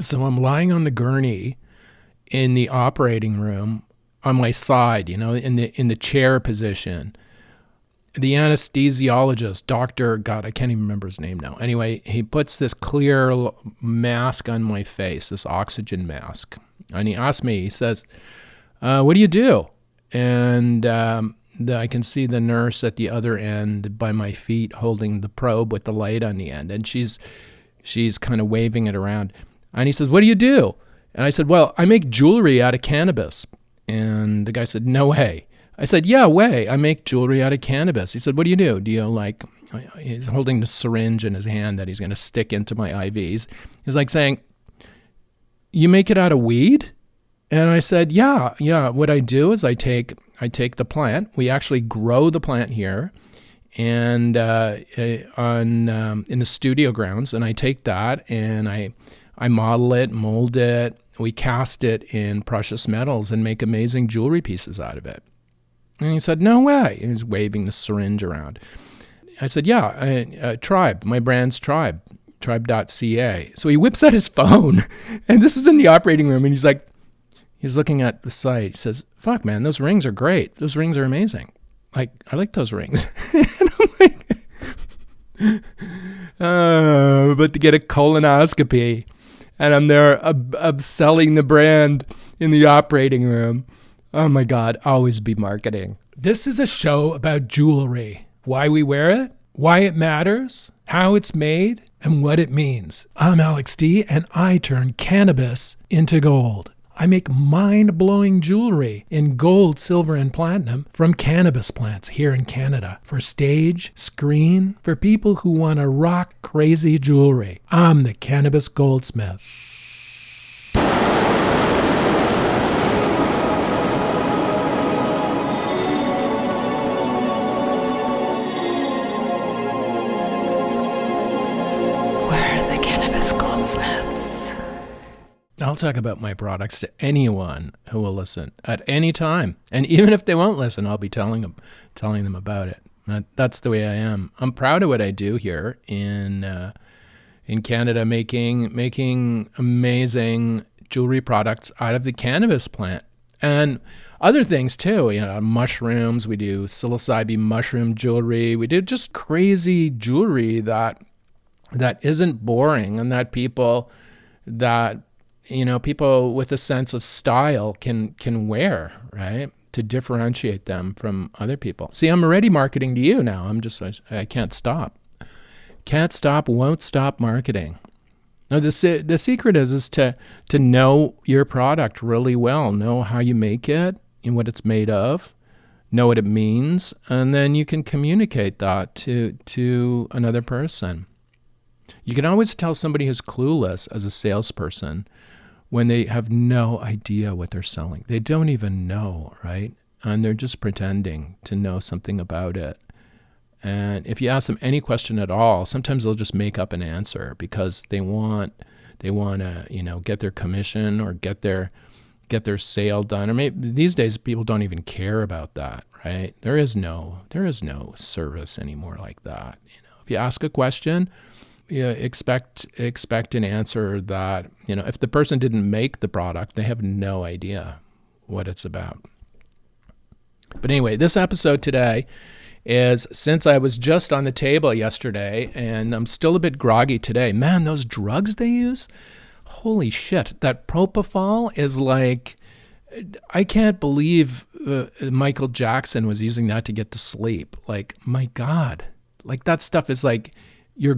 So I'm lying on the gurney in the operating room on my side, in the chair position. The anesthesiologist, God, I can't even remember his name now. Anyway, he puts this clear mask on my face, this oxygen mask. And he asked me, he says, what do you do? And I can see the nurse at the other end by my feet holding the probe with the light on the end. And she's kind of waving it around. And he says, what do you do? And I said, well, I make jewelry out of cannabis. And the guy said, no way. I said, yeah, way. I make jewelry out of cannabis. He said, what do you do? He's holding the syringe in his hand that he's going to stick into my IVs. He's like saying, you make it out of weed? And I said, yeah. What I do is I take the plant. We actually grow the plant here and in the studio grounds. And I take that and I model it, mold it. We cast it in precious metals and make amazing jewelry pieces out of it. And he said, no way. And he's waving the syringe around. I said, yeah, Tribe. My brand's Tribe, tribe.ca. So he whips out his phone, and this is in the operating room, and he's looking at the site. He says, fuck, man, those rings are great. Those rings are amazing. I like those rings. And I'm like, but to get a colonoscopy, and I'm there selling the brand in the operating room. Oh my God, always be marketing. This is a show about jewelry, why we wear it, why it matters, how it's made, and what it means. I'm Alex D, and I turn cannabis into gold. I make mind-blowing jewelry in gold, silver, and platinum from cannabis plants here in Canada for stage, screen, for people who want to rock crazy jewelry. I'm the Cannabis Goldsmith. I'll talk about my products to anyone who will listen at any time. And even if they won't listen, I'll be telling them about it. That's the way I am. I'm proud of what I do here in Canada, making amazing jewelry products out of the cannabis plant. And other things too, mushrooms. We do psilocybin mushroom jewelry. We do just crazy jewelry that isn't boring, and that people with a sense of style can wear, right? To differentiate them from other people. See, I'm already marketing to you now. I can't stop. Can't stop, won't stop marketing. Now, the secret is to know your product really well, know how you make it and what it's made of, know what it means, and then you can communicate that to another person. You can always tell somebody who's clueless as a salesperson when they have no idea what they're selling. They don't even know, right? And they're just pretending to know something about it. And if you ask them any question at all, sometimes they'll just make up an answer because they want to, get their commission or get their sale done. Or maybe these days people don't even care about that, right? There is no service anymore like that. If you ask a question, expect an answer that, if the person didn't make the product, they have no idea what it's about. But anyway, this episode today is, since I was just on the table yesterday and I'm still a bit groggy today, man, those drugs they use, holy shit, that propofol is like, I can't believe Michael Jackson was using that to get to sleep. Like, my God, like that stuff is like, you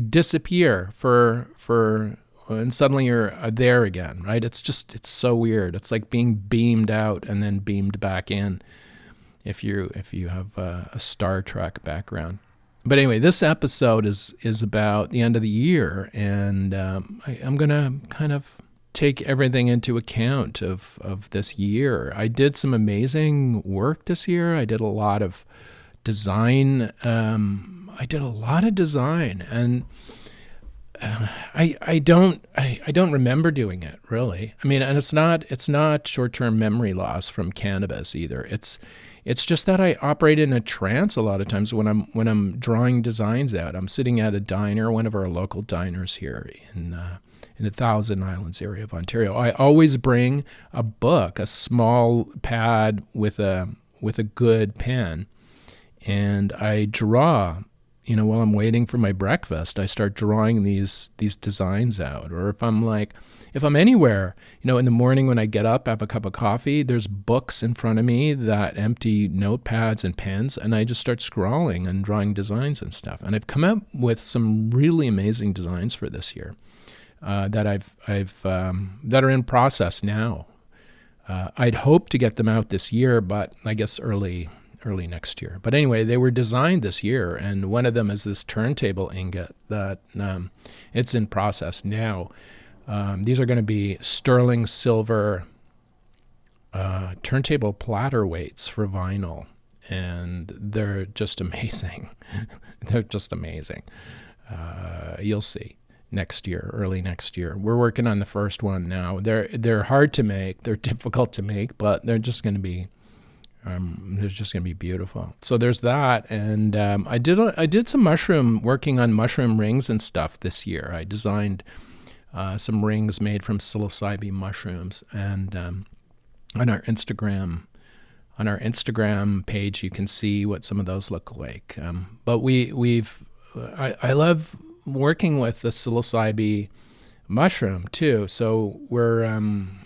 disappear for and suddenly you're there again, right? It's so weird. It's like being beamed out and then beamed back in if you have a Star Trek background. But anyway, this episode is about the end of the year, and I'm gonna kind of take everything into account of this year. I did some amazing work this year. I did a lot of design. And I don't remember doing it really. I mean, and it's not short-term memory loss from cannabis either. It's just that I operate in a trance a lot of times when I'm drawing designs out. I'm sitting at a diner, one of our local diners here in in the Thousand Islands area of Ontario. I always bring a book, a small pad with a good pen, and I draw. While I'm waiting for my breakfast, I start drawing these designs out. Or if I'm anywhere, in the morning when I get up, have a cup of coffee, there's books in front of me, that empty notepads and pens, and I just start scrawling and drawing designs and stuff. And I've come up with some really amazing designs for this year that that are in process now. I'd hope to get them out this year, but I guess early next year. But anyway, they were designed this year, and one of them is this turntable ingot that it's in process now. These are going to be sterling silver turntable platter weights for vinyl, and they're just amazing. They're just amazing. You'll see early next year. We're working on the first one now. They're hard to make. They're difficult to make, but they're just going to be beautiful. So there's that, and I did some working on mushroom rings and stuff this year. I designed some rings made from psilocybe mushrooms, and on our Instagram page you can see what some of those look like. But I love working with the psilocybe mushroom too. So we're I'm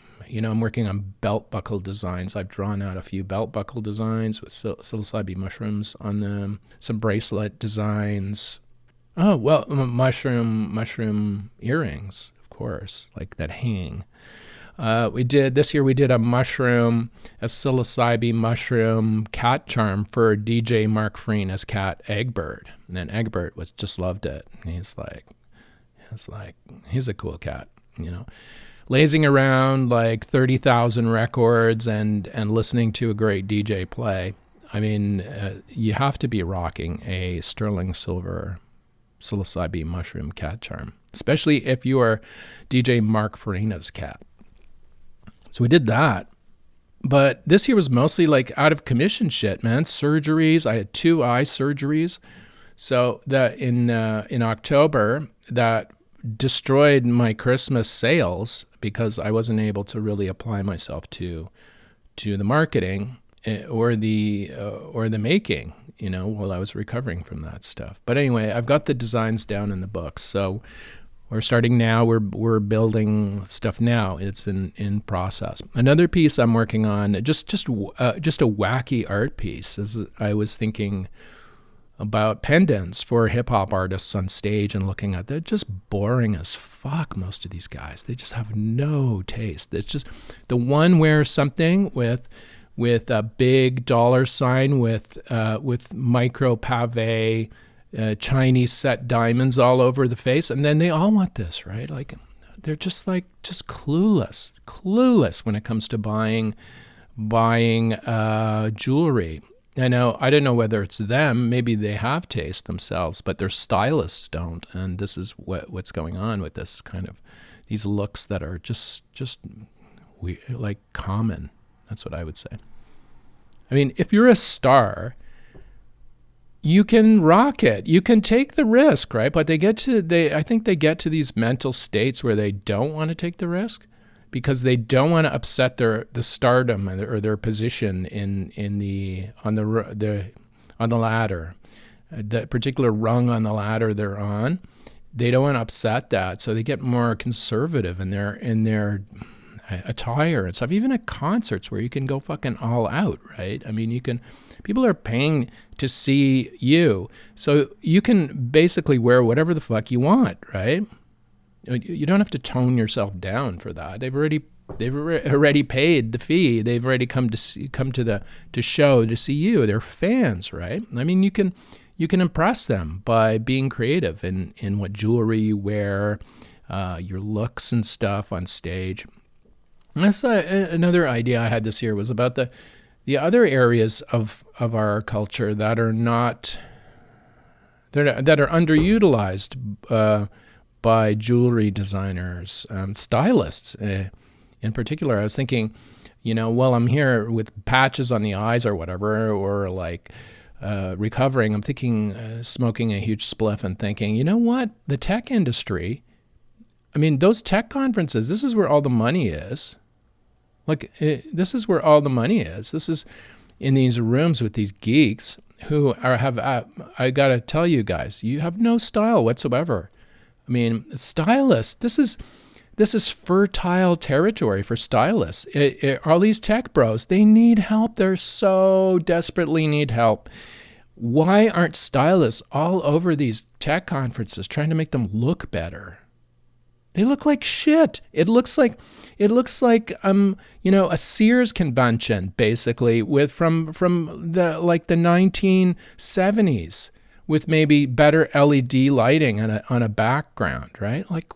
working on belt buckle designs. I've drawn out a few belt buckle designs with psilocybe mushrooms on them, some bracelet designs. Oh, well, mushroom earrings, of course, like that hang. This year we did a psilocybe mushroom cat charm for DJ Mark Farina's cat, Egbert. And then Egbert just loved it. And he's a cool cat, lazing around like 30,000 records and listening to a great DJ play. I mean, you have to be rocking a sterling silver psilocybe mushroom cat charm, especially if you are DJ Mark Farina's cat. So we did that. But this year was mostly like out of commission shit, man. Surgeries. I had 2 eye surgeries. So that in October, that destroyed my Christmas sales because I wasn't able to really apply myself to the marketing or the making, while I was recovering from that stuff. But anyway, I've got the designs down in the books. So we're starting now. We're building stuff now. It's in process. Another piece I'm working on, just a wacky art piece, is I was thinking about pendants for hip-hop artists on stage and looking at, they're just boring as fuck, most of these guys. They just have no taste. It's just the one wears something with a big dollar sign with micro pave Chinese set diamonds all over the face, and then they all want this, right? Like they're just clueless when it comes to buying jewelry. I don't know whether it's them. Maybe they have taste themselves, but their stylists don't. And this is what's going on with this kind of these looks that are just weird, like common. That's what I would say. I mean, if you're a star, you can rock it. You can take the risk, right? But I think they get to these mental states where they don't want to take the risk, because they don't want to upset the stardom or their position on the ladder, the particular rung on the ladder they're on. They don't want to upset that, so they get more conservative in their attire and stuff. Even at concerts where you can go fucking all out, right? I mean, people are paying to see you, so you can basically wear whatever the fuck you want, right? You don't have to tone yourself down for that. They've already paid the fee. They've already come to show to see you. They're fans, right? I mean, you can impress them by being creative in what jewelry you wear, your looks and stuff on stage. And that's another idea I had this year, was about the other areas of our culture that are underutilized by jewelry designers, stylists in particular. I was thinking, while I'm here with patches on the eyes or whatever, or like recovering, I'm thinking, smoking a huge spliff and thinking, you know what? The tech industry I mean, those tech conferences, this is where all the money is. This is where all the money is. This is in these rooms with these geeks who I got to tell you guys, you have no style whatsoever. I mean, stylists, this is fertile territory for stylists. All these tech bros, they need help. They're so desperately need help. Why aren't stylists all over these tech conferences trying to make them look better? They look like shit. It looks like a Sears convention basically from the 1970s with maybe better LED lighting on a background, right? Like,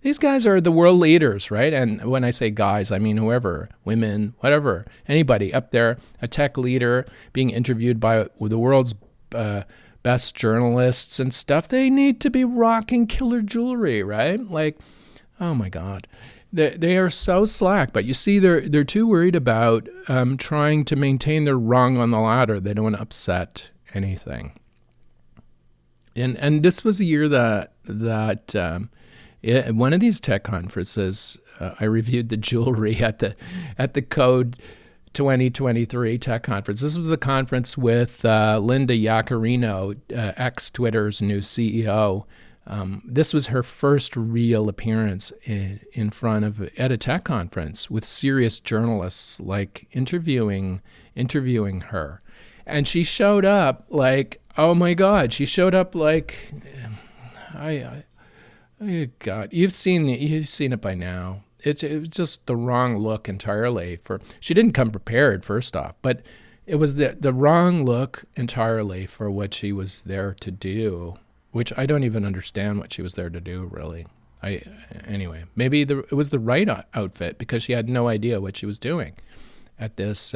these guys are the world leaders, right? And when I say guys, I mean whoever, women, whatever, anybody up there, a tech leader being interviewed by the world's best journalists and stuff. They need to be rocking killer jewelry, right? Like, oh my God. They are so slack, but you see, they're too worried about trying to maintain their rung on the ladder. They don't want to upset anything. And this was a year that at one of these tech conferences, I reviewed the jewelry at the Code 2023 tech conference. This was the conference with Linda Yaccarino, ex-Twitter's new CEO. This was her first real appearance in front of at a tech conference with serious journalists, like interviewing her. And she showed up like, oh my God, she showed up like, God, you've seen it by now. It was just the wrong look entirely. She didn't come prepared, first off, but it was the wrong look entirely for what she was there to do, which I don't even understand what she was there to do, really. Anyway, maybe it was the right outfit because she had no idea what she was doing at this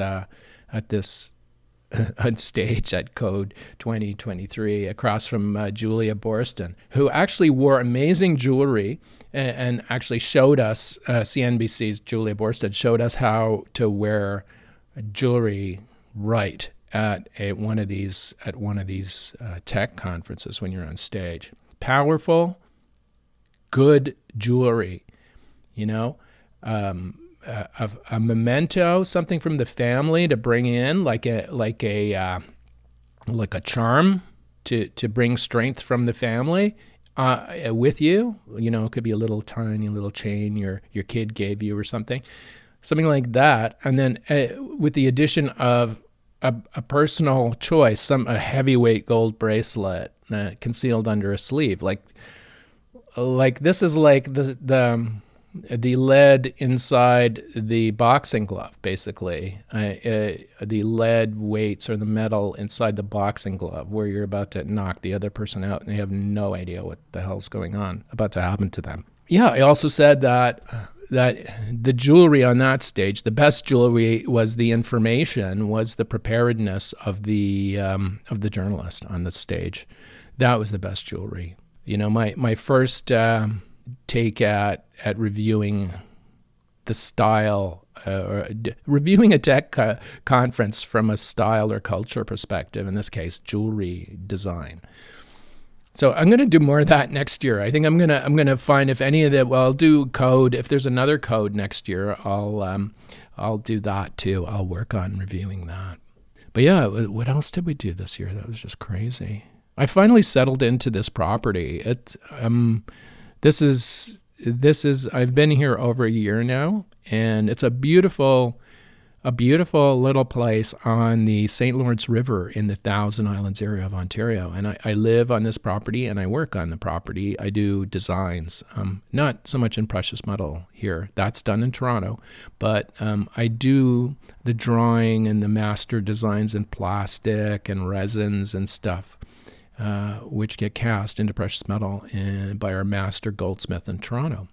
on stage at Code 2023 across from Julia Borston, who actually wore amazing jewelry and actually showed us, CNBC's Julia Borston showed us how to wear jewelry right at one of these tech conferences when you're on stage. Powerful, good jewelry, a memento, something from the family to bring in, like a charm to bring strength from the family with you. It could be a little tiny little chain your kid gave you or something like that. And then with the addition of a personal choice, a heavyweight gold bracelet concealed under a sleeve, like this is like the lead inside the boxing glove, basically. The lead weights or the metal inside the boxing glove where you're about to knock the other person out and they have no idea what the hell's going on, about to happen to them. Yeah, I also said that the jewelry on that stage, the best jewelry was the information, was the preparedness of the journalist on the stage. That was the best jewelry. My first take at reviewing the style, or reviewing a tech conference from a style or culture perspective, in this case, jewelry design. So I'm going to do more of that next year. I think I'm going to find if any of that. Well, I'll do Code. If there's another Code next year, I'll do that too. I'll work on reviewing that. But yeah, what else did we do this year? That was just crazy. I finally settled into this property. This is I've been here over a year now, and it's a beautiful little place on the St. Lawrence River in the Thousand Islands area of Ontario. And I live on this property and I work on the property. I do designs, not so much in precious metal here. That's done in Toronto, but I do the drawing and the master designs in plastic and resins and stuff, which get cast into precious metal by our master goldsmith in Toronto.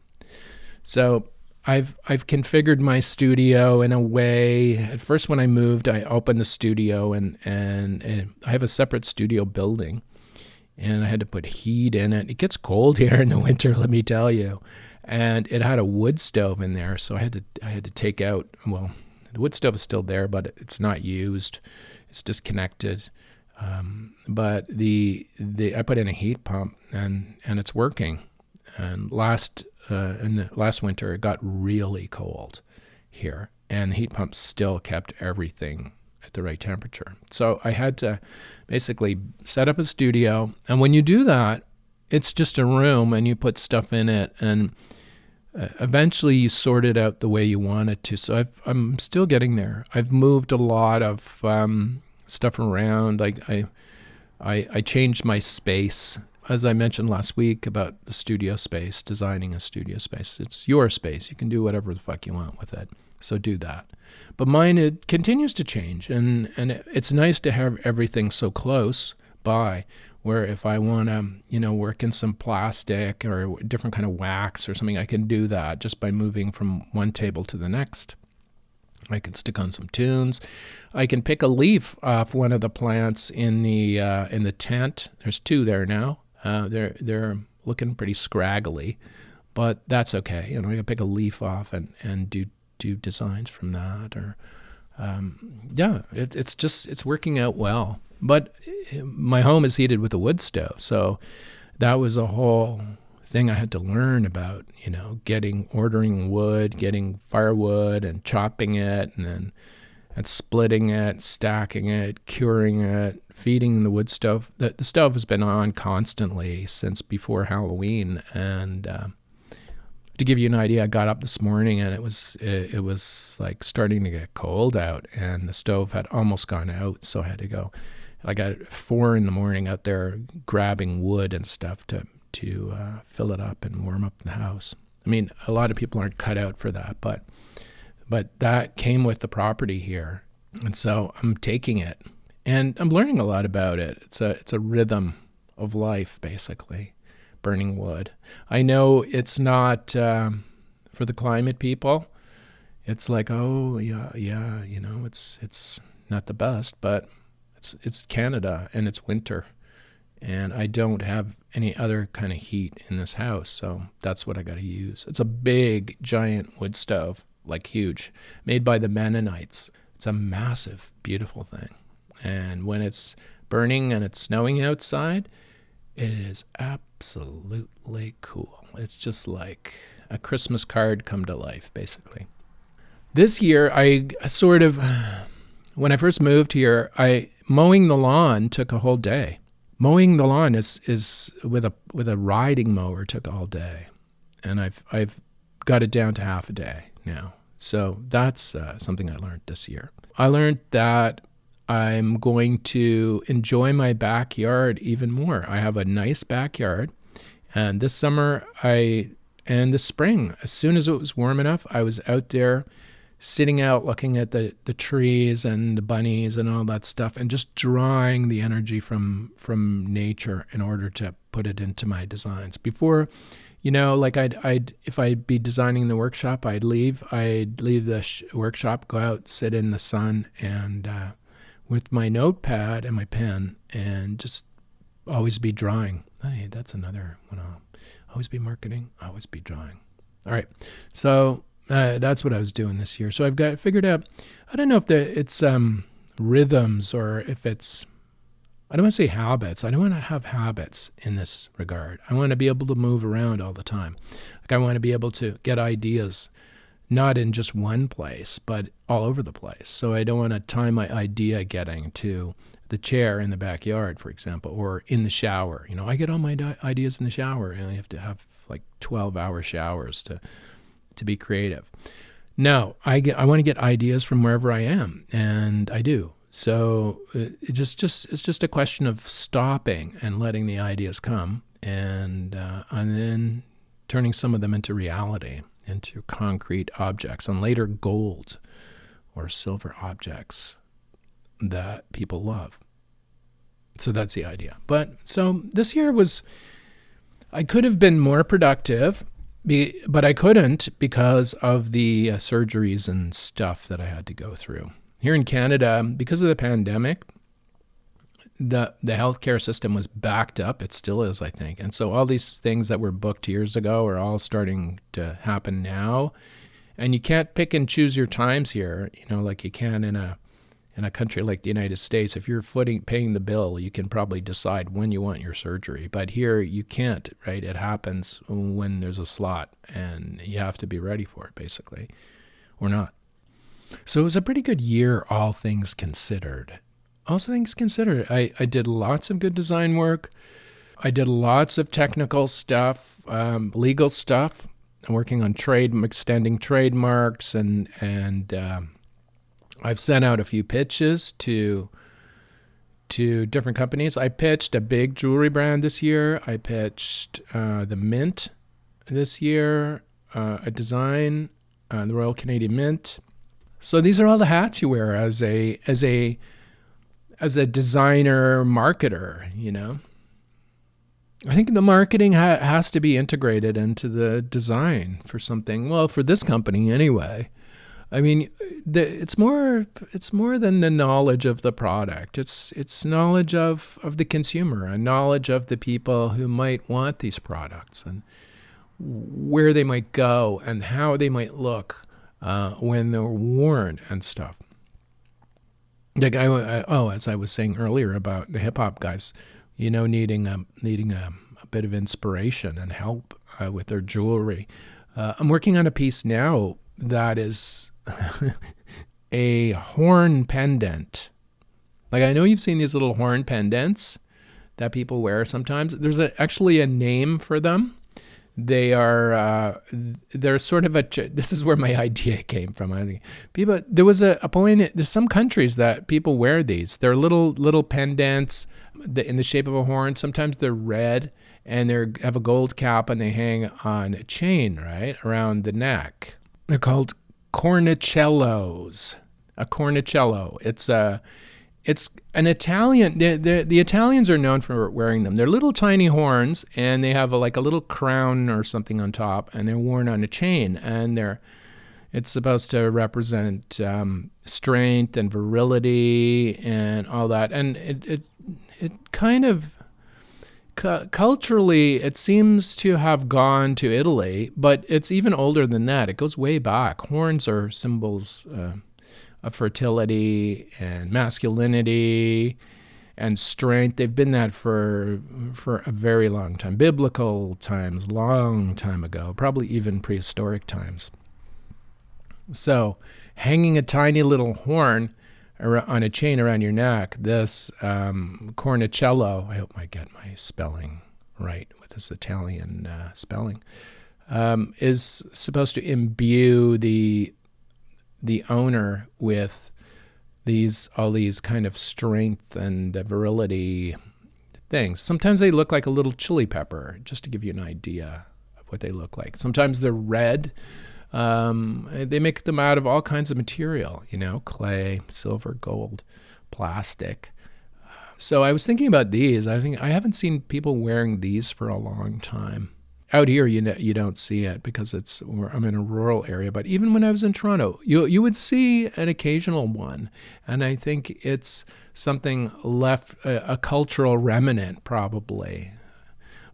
So I've configured my studio in a way. At first, when I moved, I opened the studio and I have a separate studio building, and I had to put heat in it. It gets cold here in the winter, let me tell you. And it had a wood stove in there, so I had to take out. Well, the wood stove is still there, but it's not used. It's disconnected. But I put in a heat pump and it's working. And in the last winter, it got really cold here, and the heat pump still kept everything at the right temperature. So I had to basically set up a studio. And when you do that, it's just a room and you put stuff in it, and eventually you sort it out the way you want it to. So I'm still getting there. I've moved a lot of stuff around. I changed my space. As I mentioned last week about the studio space, designing a studio space. It's your space. You can do whatever the fuck you want with it. So do that. But mine, it continues to change. And it's nice to have everything so close by, where if I want to, work in some plastic or a different kind of wax or something, I can do that just by moving from one table to the next. I can stick on some tunes. I can pick a leaf off one of the plants in the tent. There's 2 there now. They're looking pretty scraggly, but that's okay. I can pick a leaf off and do designs from that. Or it's working out well. But my home is heated with a wood stove, so that was a whole thing I had to learn about. Ordering wood, getting firewood, and chopping it, and splitting it, stacking it, curing it, feeding the wood stove. The stove has been on constantly since before Halloween, and to give you an idea, I got up this morning and it was like starting to get cold out, and the stove had almost gone out, so I had to go. I got at 4 a.m. out there grabbing wood and stuff to fill it up and warm up the house. I mean, a lot of people aren't cut out for that, but that came with the property here, and so I'm taking it, and I'm learning a lot about it. It's a rhythm of life, basically, burning wood. I know it's not for the climate people. It's like, oh yeah, it's not the best, but it's Canada and it's winter, and I don't have any other kind of heat in this house, so that's what I got to use. It's a big, giant wood stove, like huge, made by the Mennonites. It's a massive, beautiful thing, and when it's burning and it's snowing outside, it is absolutely cool. It's just like a Christmas card come to life, basically. This year, when I first moved here, mowing the lawn took a whole day. Mowing the lawn is with a riding mower took all day, and I've got it down to half a day now. So that's something I learned this year. I learned that I'm going to enjoy my backyard even more. I have a nice backyard, and this summer and this spring, as soon as it was warm enough, I was out there sitting out looking at the trees and the bunnies and all that stuff, and just drawing the energy from nature in order to put it into my designs. Before, like if I'd be designing the workshop, I'd leave the workshop, go out, sit in the sun, and with my notepad and my pen, and just always be drawing. Hey, that's another one. I'll always be marketing, always be drawing. All right, so that's what I was doing this year. So I've got figured out, I don't know if it's rhythms or if it's, I don't want to say habits. I don't want to have habits in this regard. I want to be able to move around all the time. Like I want to be able to get ideas, not in just one place, but all over the place. So I don't want to tie my idea getting to the chair in the backyard, for example, or in the shower. I get all my ideas in the shower, and I have to have like 12-hour showers to be creative. No, I want to get ideas from wherever I am, and I do. So it's just a question of stopping and letting the ideas come, and then turning some of them into reality, into concrete objects, and later gold or silver objects that people love. So that's the idea. But so this year I could have been more productive, but I couldn't because of the surgeries and stuff that I had to go through. Here in Canada, because of the pandemic, the healthcare system was backed up. It still is, I think. And so all these things that were booked years ago are all starting to happen now. And you can't pick and choose your times here, like you can in In a country like the United States, if you're paying the bill, you can probably decide when you want your surgery. But here you can't, right? It happens when there's a slot, and you have to be ready for it, basically, or not. So it was a pretty good year, all things considered. All things considered, I did lots of good design work. I did lots of technical stuff, legal stuff. I'm working on extending trademarks, and I've sent out a few pitches to different companies. I pitched a big jewelry brand this year. I pitched the Mint this year, a design, the Royal Canadian Mint. So these are all the hats you wear as a designer marketer, you know. I think the marketing has to be integrated into the design for something. Well, for this company anyway. I mean, it's more than the knowledge of the product. It's knowledge of the consumer, a knowledge of the people who might want these products, and where they might go and how they might look when they're worn and stuff. Like as I was saying earlier about the hip hop guys, you know, needing a bit of inspiration and help with their jewelry. I'm working on a piece now that is a horn pendant. Like, I know you've seen these little horn pendants that people wear sometimes. There's actually a name for them. They're sort of this is where my idea came from. I think there was a point, there's some countries that people wear these. They're little pendants in the shape of a horn. Sometimes they're red and they have a gold cap and they hang on a chain, right, around the neck. They're called Cornicellos. A Cornicello. It's an Italian. The Italians are known for wearing them. They're little tiny horns, and they have a little crown or something on top, and they're worn on a chain. And it's supposed to represent strength and virility and all that. And it kind of culturally, it seems to have gone to Italy, but it's even older than that. It goes way back. Horns are symbols of fertility and masculinity and strength. They've been that for a very long time. Biblical times, long time ago, probably even prehistoric times. So hanging a tiny little horn on a chain around your neck, this Cornicello, I hope I get my spelling right with this Italian spelling, is supposed to imbue the owner with all these kind of strength and virility things. Sometimes they look like a little chili pepper, just to give you an idea of what they look like. Sometimes they're red. They make them out of all kinds of material, you know, clay, silver, gold, plastic. So I was thinking about these. I haven't seen people wearing these for a long time. Out here, you don't see it because I'm in a rural area. But even when I was in Toronto, you would see an occasional one, and I think it's something left, a cultural remnant probably.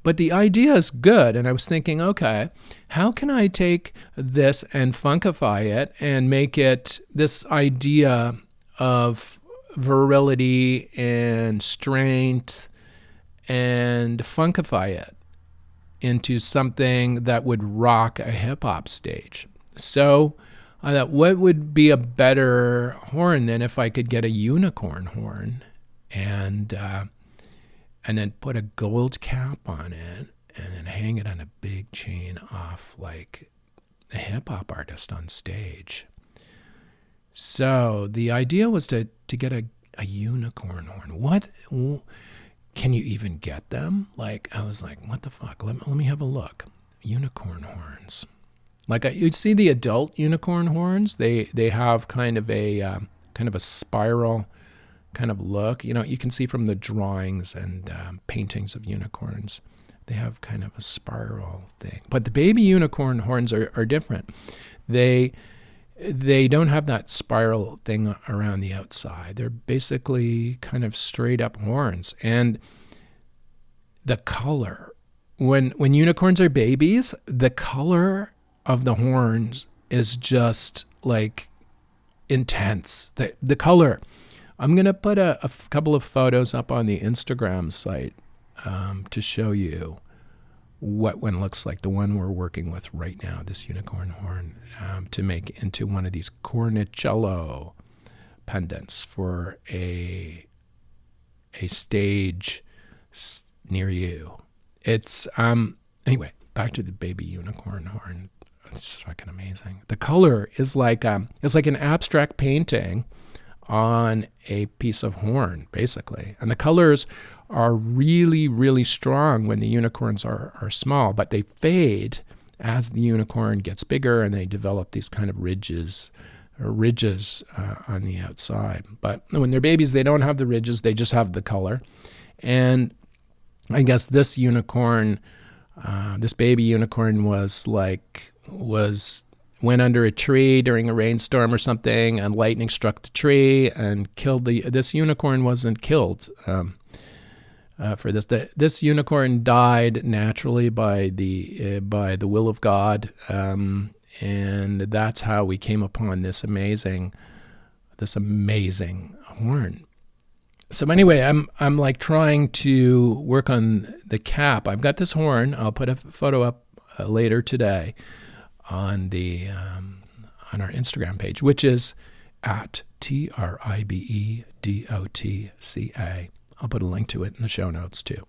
But the idea is good, and I was thinking, okay, how can I take this and funkify it and make it this idea of virility and strength and funkify it into something that would rock a hip-hop stage. So I thought, what would be a better horn than if I could get a unicorn horn and then put a gold cap on it and then hang it on a big chain off like a hip-hop artist on stage. So the idea was to get a unicorn horn. What can you even get them? Like, I was like, what the fuck? Let me have a look. Unicorn horns. Like, you'd see the adult unicorn horns. They have kind of a spiral kind of look. You know, you can see from the drawings and paintings of unicorns, they have kind of a spiral thing. But the baby unicorn horns are different. They don't have that spiral thing around the outside. They're basically kind of straight up horns. And the color, when unicorns are babies, the color of the horns is just like intense. The color, I'm going to put a couple of photos up on the Instagram site to show you what one looks like, the one we're working with right now, this unicorn horn, to make into one of these Cornicello pendants for a stage near you. It's anyway, back to the baby unicorn horn. It's just fucking amazing. The color is like it's like an abstract painting on a piece of horn, basically. And the colors are really, really strong when the unicorns are small, but they fade as the unicorn gets bigger and they develop these kind of ridges on the outside. But when they're babies, they don't have the ridges, they just have the color. And I guess this unicorn, this baby unicorn went under a tree during a rainstorm or something, and lightning struck the tree and killed this unicorn wasn't killed for this. This unicorn died naturally by the will of God, and that's how we came upon this amazing horn. So anyway, I'm like trying to work on the cap. I've got this horn. I'll put a photo up later today on our Instagram page, which is at TRIBEDOTCA. I'll put a link to it in the show notes too.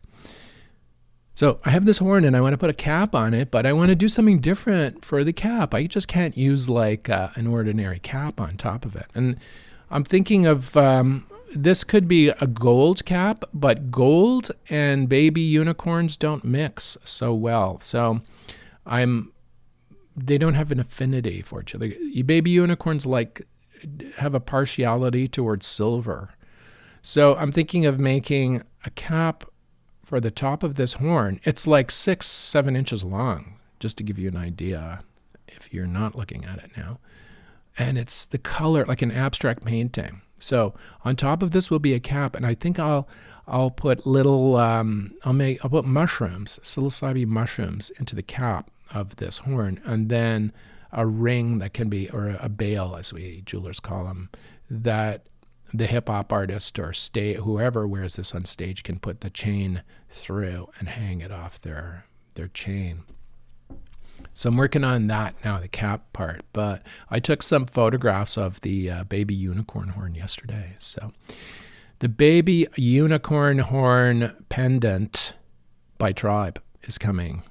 So I have this horn and I want to put a cap on it, but I want to do something different for the cap. I just can't use like an ordinary cap on top of it. And I'm thinking of this could be a gold cap, but gold and baby unicorns don't mix so well. So they don't have an affinity for each other. Baby unicorns have a partiality towards silver. So I'm thinking of making a cap for the top of this horn. It's like 6-7 inches long, just to give you an idea if you're not looking at it now. And it's the color like an abstract painting. So on top of this will be a cap, and I think I'll put little I'll put mushrooms, psilocybe mushrooms, into the cap of this horn, and then a ring that can be, or a bail as we jewelers call them, that the hip hop artist or whoever wears this on stage can put the chain through and hang it off their chain. So I'm working on that now, the cap part. But I took some photographs of the baby unicorn horn yesterday. So the baby unicorn horn pendant by Tribe is coming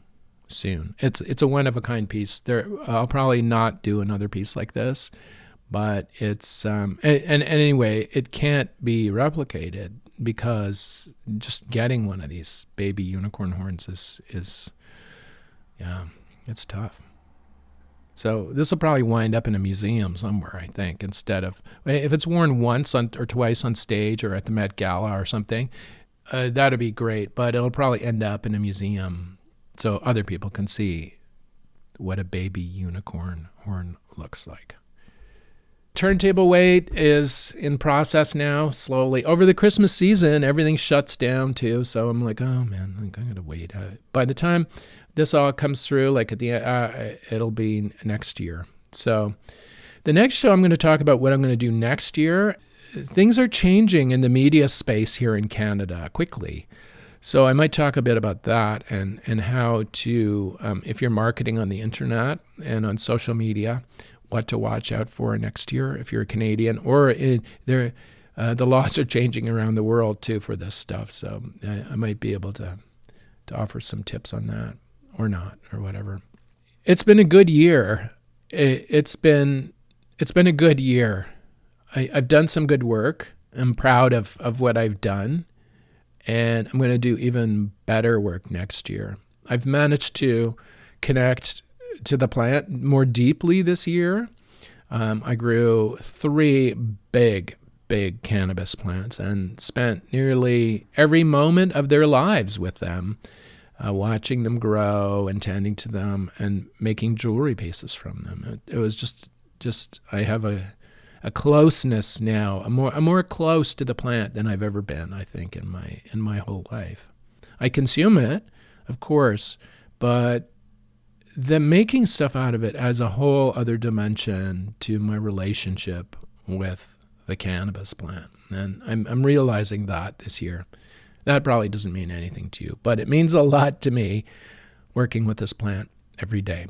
soon. It's a one-of-a-kind piece. I'll probably not do another piece like this, but it's and anyway, it can't be replicated because just getting one of these baby unicorn horns is it's tough. So this will probably wind up in a museum somewhere, I think, instead of, if it's worn once or twice on stage or at the Met Gala or something, that'd be great, but it'll probably end up in a museum so other people can see what a baby unicorn horn looks like. Turntable weight is in process now, slowly. Over the Christmas season, everything shuts down too, so I'm like, oh man, I'm going to wait. By the time this all comes through, like at the it'll be next year. So the next show I'm going to talk about what I'm going to do next year. Things are changing in the media space here in Canada quickly. So I might talk a bit about that and how to, if you're marketing on the internet and on social media, what to watch out for next year if you're a Canadian, or the laws are changing around the world too for this stuff. So I might be able to offer some tips on that, or not, or whatever. It's been a good year. It's been a good year. I've done some good work. I'm proud of what I've done, and I'm going to do even better work next year. I've managed to connect to the plant more deeply this year. I grew 3 big cannabis plants and spent nearly every moment of their lives with them, watching them grow and tending to them and making jewelry pieces from them. It was just I have a closeness now. I'm more close to the plant than I've ever been, I think, in my whole life. I consume it, of course, but the making stuff out of it adds a whole other dimension to my relationship with the cannabis plant. And I'm realizing that this year. That probably doesn't mean anything to you, but it means a lot to me working with this plant every day.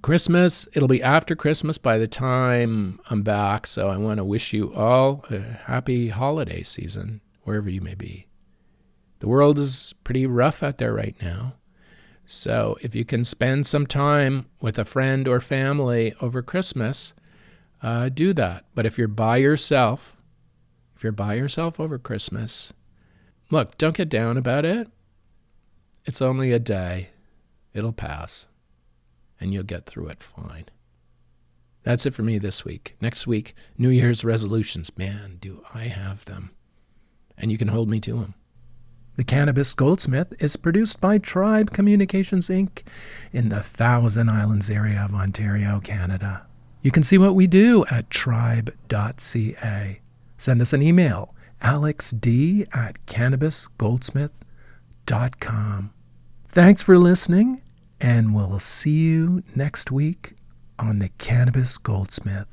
Christmas, it'll be after Christmas by the time I'm back, so I want to wish you all a happy holiday season, wherever you may be. The world is pretty rough out there right now, so if you can spend some time with a friend or family over Christmas, do that. But if you're by yourself over Christmas, look, don't get down about it. It's only a day. It'll pass. And you'll get through it fine. That's it for me this week. Next week, New Year's resolutions. Man, do I have them. And you can hold me to them. The Cannabis Goldsmith is produced by Tribe Communications, Inc. in the Thousand Islands area of Ontario, Canada. You can see what we do at tribe.ca. Send us an email, alexd@cannabisgoldsmith.com. Thanks for listening, and we'll see you next week on the Cannabis Goldsmith.